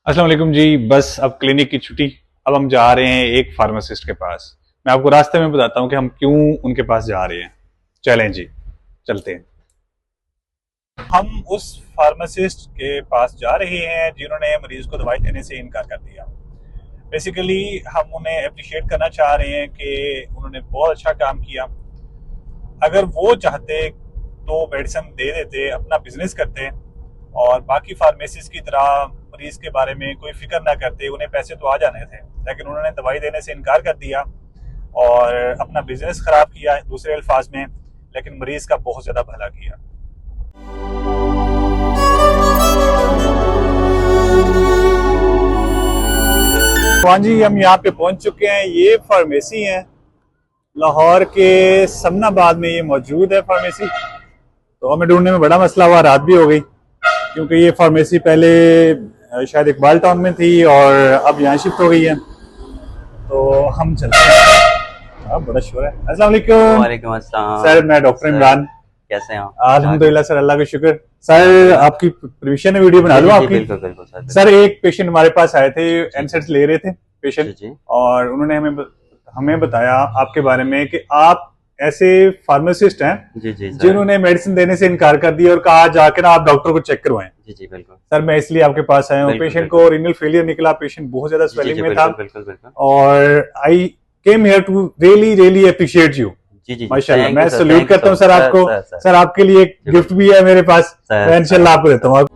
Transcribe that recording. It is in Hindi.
अस्सलाम वालेकुम जी। बस अब क्लिनिक की छुट्टी। अब हम जा रहे हैं एक फार्मासिस्ट के पास। मैं आपको रास्ते में बताता हूँ कि हम क्यों उनके पास जा रहे हैं। चलें जी, चलते हैं। हम उस फार्मासिस्ट के पास जा रहे हैं जिन्होंने मरीज को दवाई देने से इनकार कर दिया। बेसिकली हम उन्हें अप्रिशिएट करना चाह रहे हैं कि उन्होंने बहुत अच्छा काम किया। अगर वो चाहते तो मेडिसिन दे देते, अपना बिजनेस करते और बाकी फार्मेसीज की तरह मरीज के बारे में कोई फिक्र ना करते। उन्हें पैसे तो आ जाने थे, लेकिन उन्होंने दवाई देने से इनकार कर दिया और अपना बिजनेस खराब किया दूसरे अल्फाज में, लेकिन मरीज का बहुत ज्यादा भला किया। हाँ जी, हम यहाँ पे पहुंच चुके हैं। ये फार्मेसी है, लाहौर के समनाबाद में ये मौजूद है फार्मेसी। तो हमें ढूंढने में बड़ा मसला हुआ, रात भी हो गई, क्योंकि ये फार्मेसी पहले शायद इकबाल टाउन में थी और अब यहाँ शिफ्ट हो गई है। तो हम चलते हैं। बड़ा शुक्र है। अस्सलाम वालेकुम। वालेकुम अस्सलाम सर, मैं डॉक्टर इमरान। कैसे हैं आप? अल्हम्दुलिल्लाह सर, अल्लाह का शुक्र। सर, आपकी परमिशन है वीडियो बना लूं आपकी? बिल्कुल बिल्कुल सर। सर, एक पेशेंट हमारे पास आए थे, एनसेट्स ले रहे थे पेशेंट, जी। और उन्होंने हमें बताया आपके बारे में कि आप ऐसे फार्मासिस्ट हैं जी जी जिन्होंने मेडिसिन देने से इनकार कर दिया और कहा जाके ना आप डॉक्टर को चेक करवाएं। जी जी बिल्कुल सर, मैं इसलिए आपके पास आया हूँ। पेशेंट को रीनल फेलियर निकला, पेशेंट बहुत ज्यादा स्वेलिंग में था। बिल्कुल बिल्कुल। और I came here to really appreciate you. जी जी माशाल्लाह, मैं सल्यूट करता हूँ सर आपको। सर, आपके लिए एक गिफ्ट भी है मेरे पास, मैं इंशाल्लाह आपको देता हूँ।